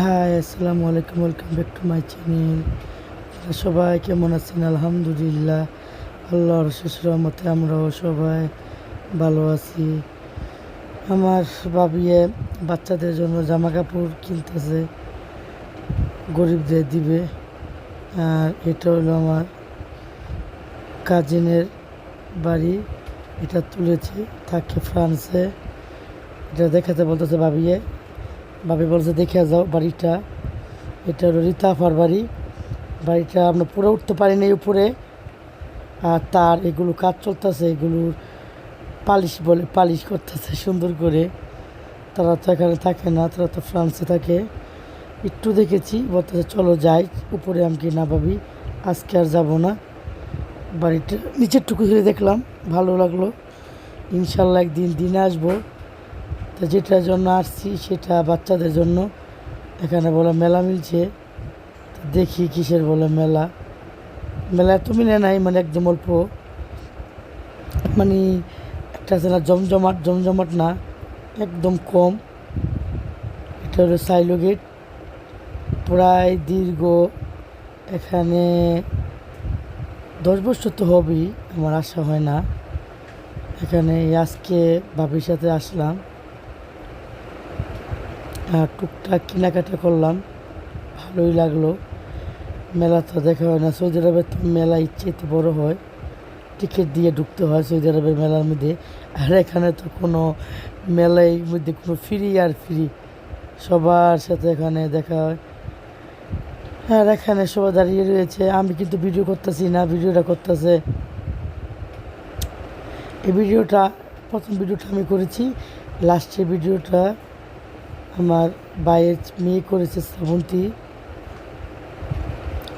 High, আসসালামু আলাইকুম। Welcome back to my channel. সবাই কেমন আছেন? আলহামদুলিল্লাহ, আল্লাহর শেষ রহমতে আমরাও সবাই ভালো আছি। আমার ভাবিয়ে বাচ্চাদের জন্য জামা কাপড় কিনতেছে, গরিবদের দিবে। আর এটা হলো আমার কাজিনের বাড়ি, এটা তুলেছি, থাকে ফ্রান্সে। এটা দেখাতে বলতেছে ভাবি বলছে দেখে যাও বাড়িটা। এটা হলো রীতা আপার বাড়ি। বাড়িটা আমরা পুরো উঠতে পারিনি উপরে, আর তার এগুলো কাজ চলতেছে, এগুলোর পালিশ করতেছে সুন্দর করে। তারা তো এখানে থাকে না, তারা তো ফ্রান্সে থাকে। একটু দেখেছি, বলতেছে চলো যাই উপরে। আমি কি না ভাবি, আজকে আর যাব না। বাড়িটা নিচের টুকু ধরে দেখলাম, ভালো লাগলো। ইনশাল্লাহ একদিন দিনে আসবো। তো যেটার জন্য আসছি সেটা বাচ্চাদের জন্য। এখানে বলে মেলা মিলছে, দেখি কিসের বলে মেলা। মেলা এত মিলে নাই, মানে একদম অল্প, মানে একটা আছে না জমজমাট, জমজমাট না, একদম কম। এটা হলো সাইলো গেট, প্রায় দীর্ঘ এখানে 10 বছর তো হবেই, আমার আসা হয় না এখানে। আজকে ভাবির সাথে আসলাম, আর টুকটাক কেনাকাটা করলাম, ভালোই লাগলো। মেলা তো দেখা হয় না, সৌদি আরবের তো মেলা ইচ্ছে বড় হয়, টিকিট দিয়ে ঢুকতে হয় সৌদি আরবের মেলার মধ্যে। আর এখানে তো কোনো মেলার মধ্যে কোনো ফ্রি আর ফ্রি, সবার সাথে এখানে দেখা হয়। আর এখানে সবাই দাঁড়িয়ে রয়েছে, আমি কিন্তু ভিডিও করতেছি না, ভিডিওটা করতেছে। এই ভিডিওটা, প্রথম ভিডিওটা আমি করেছি, লাস্টের ভিডিওটা আমার ভাইয়ের মেয়ে করেছে, শ্রাবন্তী।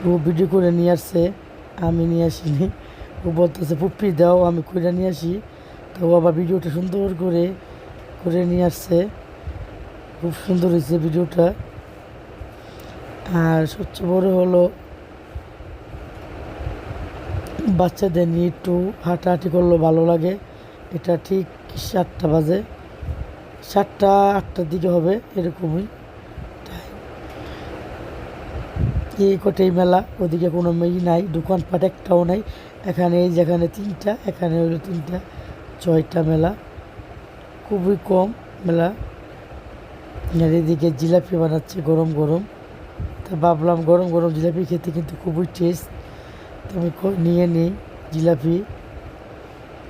ও ভিডিও করে নিয়ে আসছে, আমি নিয়ে আসিনি। ও বলতেছে পুপ্পি দাও, আমি কইরা নিয়ে আসি। তো ও আবার ভিডিওটা সুন্দর করে করে নিয়ে আসছে, খুব সুন্দর হয়েছে ভিডিওটা। আর সবচেয়ে বড় হলো বাচ্চাদের নিয়ে একটু হাঁটাহাঁটি করলেও ভালো লাগে। এটা ঠিক 7টা বাজে, 7টা 8টার দিকে হবে এরকমই। এই কটাই মেলা, ওদিকে কোনো মেয়ে নাই, দোকানপাট একটাও নাই। এখানে এই যেখানে 3টা, এখানে হলো 3টা, 6টা মেলা, খুবই কম মেলা। আর এদিকে জিলাপি বানাচ্ছে গরম গরম। তা ভাবলাম গরম গরম জিলাপি খেতে কিন্তু খুবই টেস্ট, তো আমি নিয়ে নিই জিলাপি।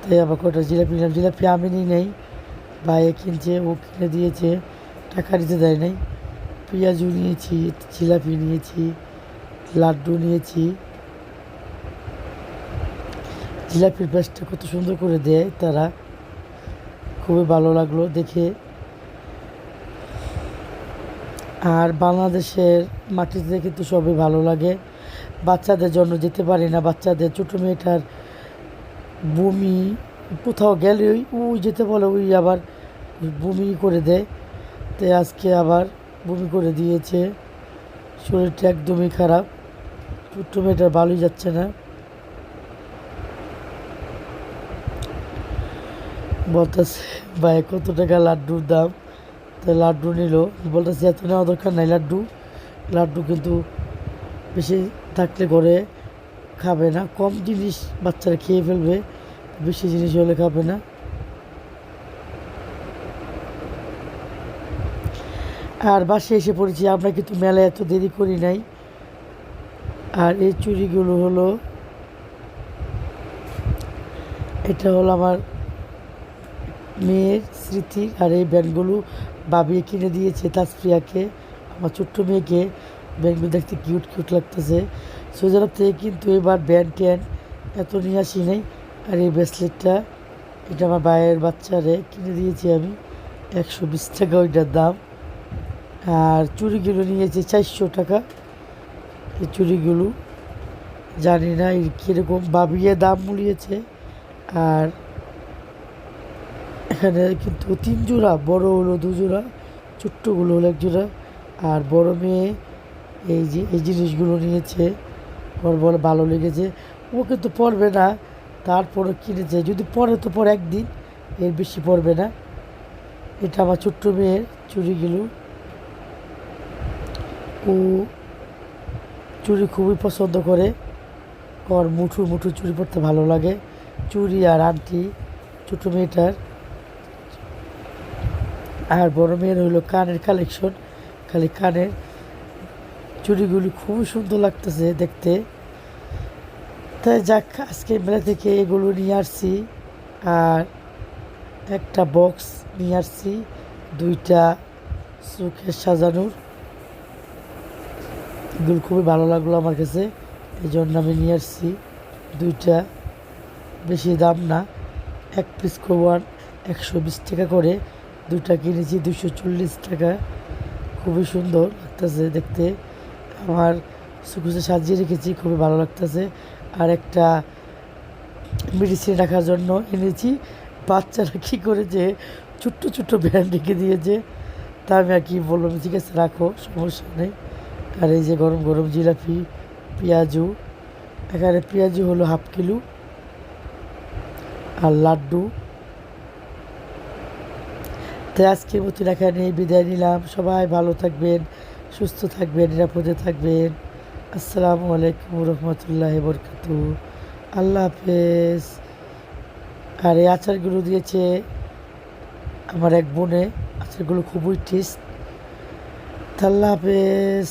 তাই আবার কটা জিলাপি নিলাম। জিলাপি আমি নিই নেই, ভাইয়ে কিনছে, ও কিনে দিয়েছে, টাকা দিতে দেয় নাই। পেঁয়াজু নিয়েছি, জিলাপি নিয়েছি, লাড্ডু নিয়েছি। জিলাপির প্যাঁচটা কত সুন্দর করে দেয় তারা, খুবই ভালো লাগলো দেখে। আর বাংলাদেশের মাটিতে কিন্তু সবই ভালো লাগে। বাচ্চাদের জন্য যেতে পারি না, বাচ্চাদের ছোটো মেয়েটার বমি, কোথাও গেলে ওই যেতে বলে, ওই আবার বমি করে দেয়। তাই আজকে আবার বমি করে দিয়েছে, শরীরটা একদমই খারাপ, ছোট্ট মেয়েটার ভালোই যাচ্ছে না। বলতেছে ভাই কত টাকা লাড্ডুর দাম, তো লাড্ডু নিল। বলতেছে এত নেওয়া দরকার নাই লাড্ডু, লাড্ডু কিন্তু বেশি থাকলে ঘরে খাবে না, কম জিনিস বাচ্চারা খেয়ে ফেলবে, বেশি জিনিস হলে খাবে না। আর বাসে এসে পড়েছি, আমরা কিন্তু মেলায় এত দেরি করি নাই। আর এই চুড়িগুলো হলো, এটা হলো আমার মেয়ের স্মৃতি। আর এই ব্যান্ডগুলো ভাবি কিনে দিয়েছে তাসফিয়াকে, আমার ছোট্ট মেয়েকে। ব্যান্ডগুলো দেখতে কিউট কিউট লাগতেছে। সৌদি আরব থেকে কিন্তু এবার ব্যান্ড ট্যান্ড এত নিয়ে আসি নাই। আর এই ব্রেসলেটটা, এটা আমার ভাইয়ের বাচ্চারে কিনে দিয়েছি আমি, 120 টাকা ওইটার দাম। আর চুড়িগুলো নিয়েছে 400 টাকা। এই চুড়িগুলো জানি না কীরকম ভাবিয়ে দাম মুলিয়েছে। আর এখানে কিন্তু 3 জোড়া, বড় হলো 2 জোড়া, ছোট্টগুলো হলো 1 জোড়া। আর বড় মেয়ে এই যে এই জিনিসগুলো নিয়েছে, ওর বলে ভালো লেগেছে। ও কিন্তু পরবে না, তারপরে কিনেছে, যদি পরে তো পরে একদিন, এর বেশি পরবে না। এটা আমার ছোট্ট মেয়ের চুড়িগুলো, ও চুড়ি খুবই পছন্দ করে, ওর মুঠু মুঠু চুড়ি পরতে ভালো লাগে। চুড়ি আর আংটি ছোটো মেয়েটার। আর বড় মেয়ের হইলো কানের কালেকশন, খালি কানের চুড়িগুলি খুবই সুন্দর লাগতেছে দেখতে। তাই যাক, আজকে মেলা থেকে এগুলো নিয়ে আসছি। আর একটা বক্স নিয়ে আসছি, দুইটা চোখের সাজানোর। এগুলো খুবই ভালো লাগলো আমার কাছে, এই জন্য আমি নিয়ে আসছি দুইটা। বেশি দাম না, এক পিস কোয়ান 120 টাকা করে, দুইটা কিনেছি 240 টাকা। খুবই সুন্দর লাগতেছে দেখতে, আমার সুকুসে সাজিয়ে রেখেছি, খুবই ভালো লাগতেছে। আর একটা মেডিসিন রাখার জন্য এনেছি। বাচ্চারা কী করেছে, ছোট্ট ছোট্ট ব্যান্ড রেখে দিয়েছে। তা আমি আর কি বললাম, ঠিক আছে রাখো, সমস্যা নেই। আর এই যে গরম গরম জিলাপি, পেঁয়াজু, এখানে পেঁয়াজু হলো 1/2 কিলো, আর লাড্ডু। তাই আজকের মতো এখানে বিদায় নিলাম। সবাই ভালো থাকবেন, সুস্থ থাকবেন, নিরাপদে থাকবেন। আসসালামু আলাইকুম রহমতুল্লাহ বরকাতু। আল্লাহ হাফেজ। আর এই আচারগুলো দিয়েছে আমার এক বোনে, আচারগুলো খুবই টেস্ট। আল্লাহ হাফেজ।